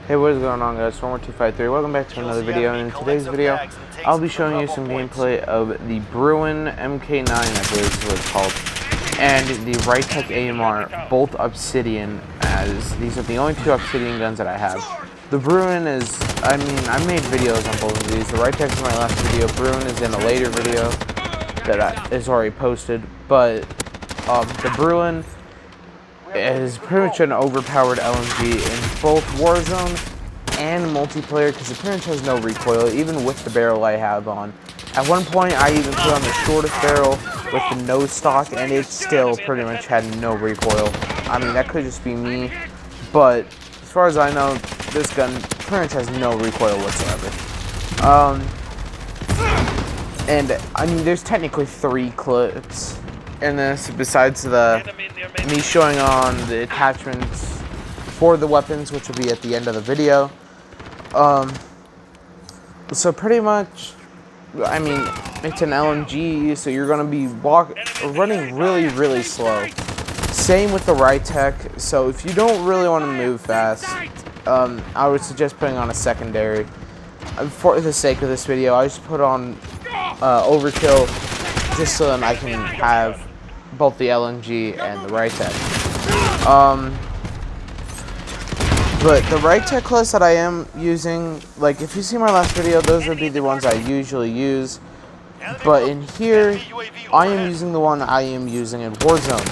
Hey, what is going on, guys? Storm1253. Welcome back to another video. And in today's video, I'll be showing you some gameplay of the Bruin MK9, I believe is what it's called, and the Rytec AMR, both obsidian, as these are the only two obsidian guns that I have. The Bruin is, I made videos on both of these. The Rytec is my last video. Bruin is in a later video that is already posted, but the Bruin is pretty much an overpowered LMG in both Warzone and multiplayer because it pretty much has no recoil, even with the barrel I have on. At one point, I even put on the shortest barrel with the nose stock, and it still pretty much had no recoil. I mean, that could just be me, but as far as I know, this gun pretty much has no recoil whatsoever. And I mean, there's technically 3 clips in this besides me showing on the attachments for the weapons, which will be at the end of the video. So pretty much, I mean, it's an LMG, so you're gonna be running really slow. Same with the Rytec. So if you don't really want to move fast, I would suggest putting on a secondary. For the sake of this video, I just put on overkill just so that I can have both the LMG and the Rytec. But the Rytec class that I am using, like if you see my last video, those would be the ones I usually use. But in here, I am using the one I am using in Warzone.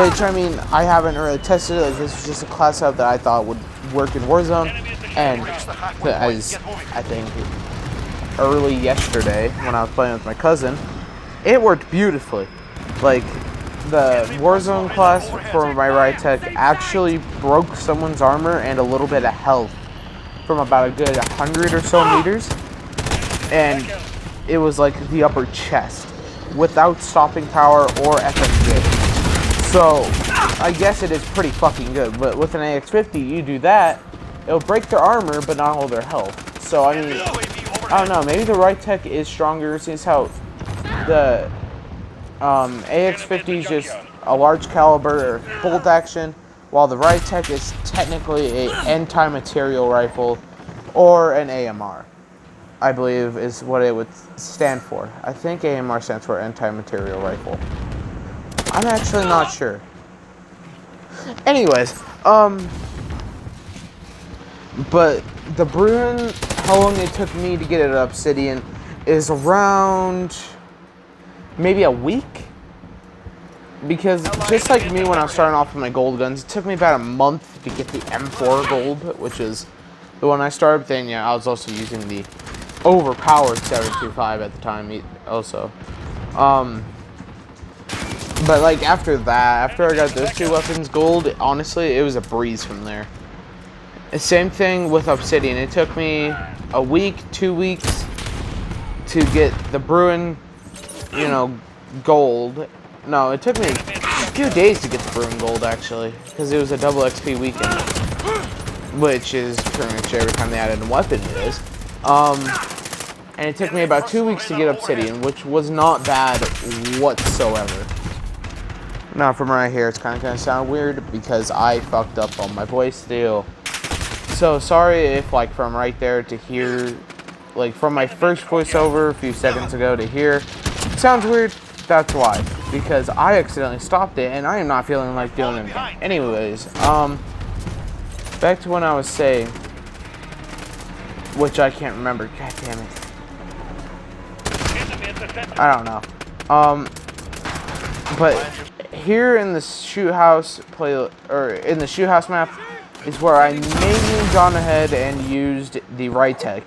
Which, I mean, I haven't really tested it. Like, this is just a class setup that I thought would work in Warzone. And as I think early yesterday, when I was playing with my cousin, it worked beautifully. Like, the Warzone class for my Rytec actually broke someone's armor and a little bit of health from about a good 100 or so meters. And it was like the upper chest without stopping power or FMJ. So, I guess it is pretty fucking good. But with an AX50, you do that, it'll break their armor but not all their health. So, I mean, I don't know, maybe the Rytec is stronger since how the AX50 is just a large caliber bolt action, while the Rytec is technically a anti-material rifle or an AMR, I believe is what it would stand for. I think AMR stands for anti-material rifle. I'm actually not sure. Anyways, but the Bruin, how long it took me to get it obsidian is around maybe a week, because just like me when I was starting off with my gold guns, it took me about a month to get the M4 gold, which is the one I started. But then yeah, I was also using the overpowered 725 at the time also. But like after that, after I got those 2 weapons gold, honestly it was a breeze from there. The same thing with obsidian. It took me a week, 2 weeks to get the Bruin, you know, gold. No, it took me a few days to get the Bruin gold, actually, because it was a double XP weekend, which is pretty much every time they added a weapon it is. And it took me about 2 weeks to get obsidian, which was not bad whatsoever. Now from right here, it's kind of gonna sound weird because I fucked up on my voice still. So sorry if like from right there to here, like from my first voiceover a few seconds ago to here, it sounds weird. That's why, because I accidentally stopped it and I am not feeling like doing anything. Anyways, back to what I was saying, which I can't remember. God damn it. I don't know. But here in the shoot house in the shoot house map is where I mainly gone ahead and used the Rytec.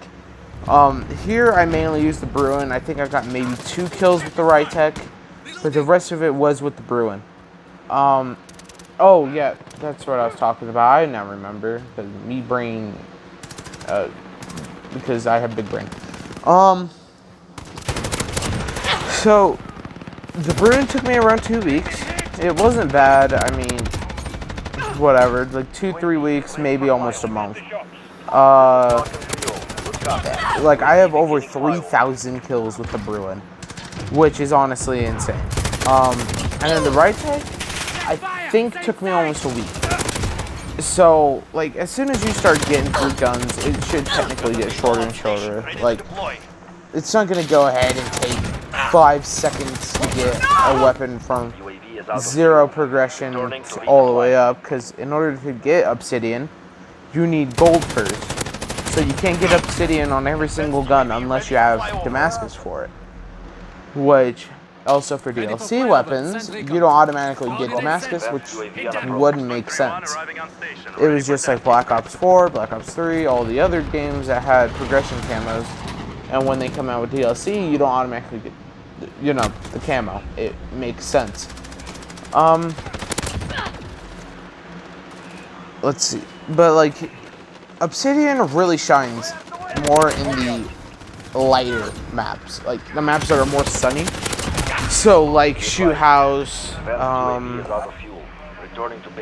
Here I mainly used the Bruin. I think I got maybe 2 kills with the Rytec, but the rest of it was with the Bruin. Oh yeah, that's what I was talking about. I now remember, because me brain, because I have big brain. So the Bruin took me around 2 weeks. It wasn't bad. I mean, whatever, like 2-3 weeks, maybe almost a month. Like I have over 3,000 kills with the Bruin, which is honestly insane. And then the Rytec, I think took me almost a week. So, like, as soon as you start getting through guns, it should technically get shorter and shorter. Like, it's not going to go ahead and take 5 seconds to get a weapon from 0 progression all the way up, because in order to get obsidian, you need gold first. So you can't get obsidian on every single gun unless you have Damascus for it. Which, also for DLC weapons, you don't automatically get Damascus, which wouldn't make sense. It was just like Black Ops 4, Black Ops 3, all the other games that had progression camos. And when they come out with DLC, you don't automatically get, you know, the camo. It makes sense. Let's see. But, like, obsidian really shines more in the lighter maps. Like, the maps that are more sunny. So, like, Shoot House,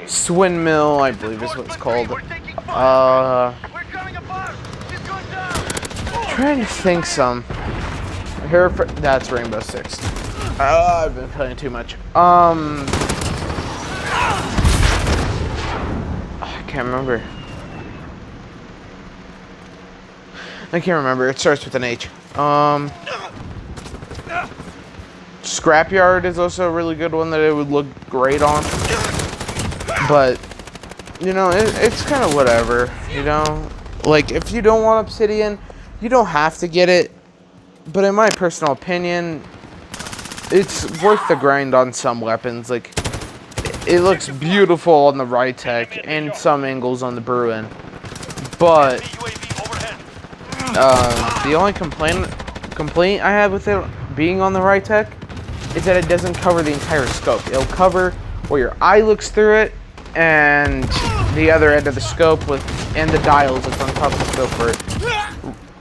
Swin Mill, I believe is what it's called. Trying to think some. Here, that's Rainbow Six. I've been playing too much. I can't remember. It starts with an H. Scrapyard is also a really good one that it would look great on. But, you know, it's kind of whatever, you know? Like, if you don't want obsidian, you don't have to get it. But in my personal opinion, it's worth the grind on some weapons. Like, it looks beautiful on the Rytech and some angles on the Bruin. But the only complaint I have with it being on the Rytech is that it doesn't cover the entire scope. It'll cover where your eye looks through it and the other end of the scope and the dials that's on top of the scope for it.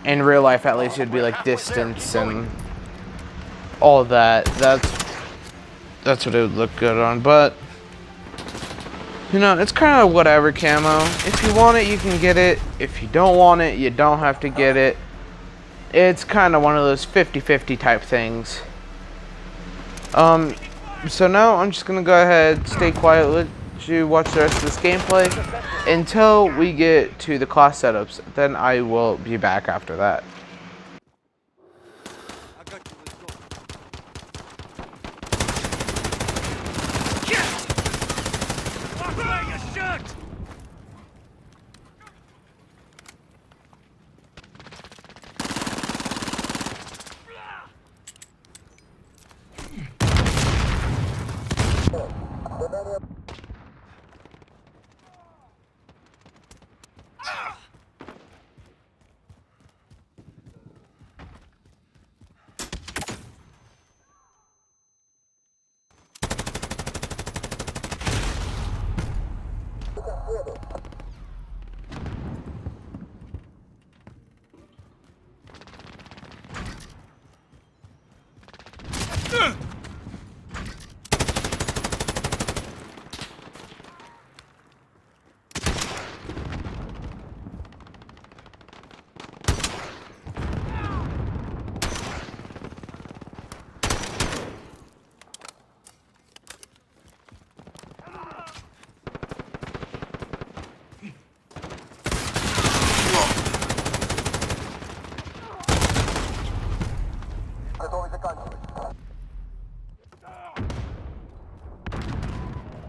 In real life, at least, it'd be like distance and all of that. That's what it would look good on. But, you know, it's kind of whatever camo. If you want it, you can get it. If you don't want it, you don't have to get it. It's kind of one of those 50-50 type things. So now I'm just going to go ahead, stay quiet, let you watch the rest of this gameplay until we get to the class setups. Then I will be back after that.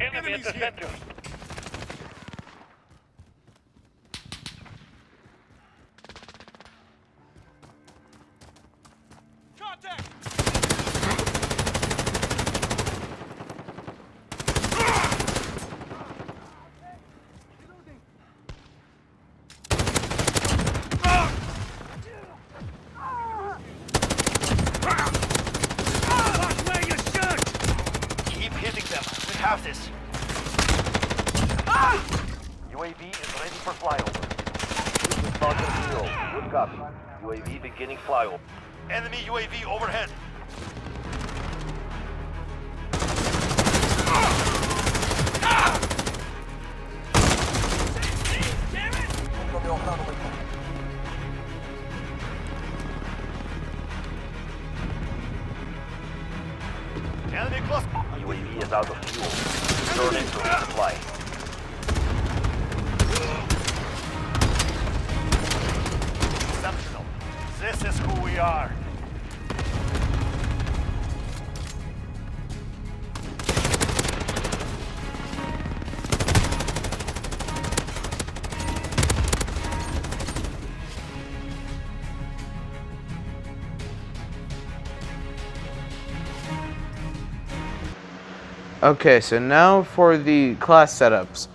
Enemy at the center. Contact! Keep hitting them. We have this. UAV is ready for flyover. This is Falcon 0. Good copy. UAV beginning flyover. Enemy UAV overhead. Enemy close. UAV is out of fuel. Returning to resupply. are. Okay, so now for the class setups.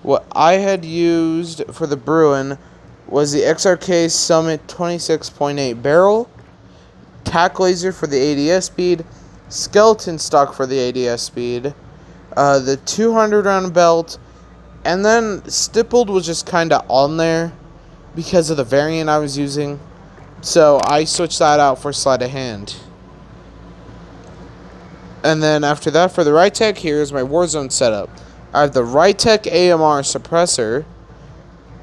What I had used for the Bruin was the XRK Summit 26.8 barrel, tack laser for the ADS speed, skeleton stock for the ADS speed, the 200 round belt, and then stippled was just kind of on there because of the variant I was using, so I switched that out for sleight of hand. And then after that, for the Rytech, here's my Warzone setup. I have the Rytech AMR suppressor.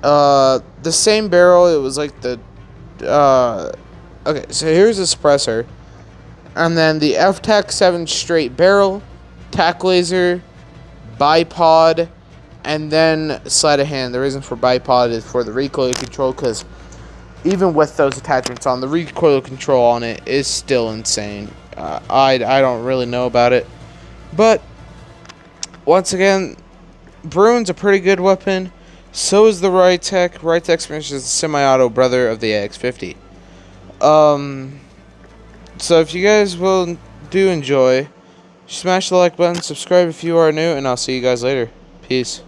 The same barrel, it was like the... okay, so here's the suppressor. And then the FTAC 7 straight barrel, tack laser, bipod, and then sleight of hand. The reason for bipod is for the recoil control, because even with those attachments on, the recoil control on it is still insane. I don't really know about it, but once again, Bruin's a pretty good weapon. So is the Rytech. Rytech is the semi-auto brother of the AX50. So if you guys do enjoy, smash the like button, subscribe if you are new, and I'll see you guys later. Peace.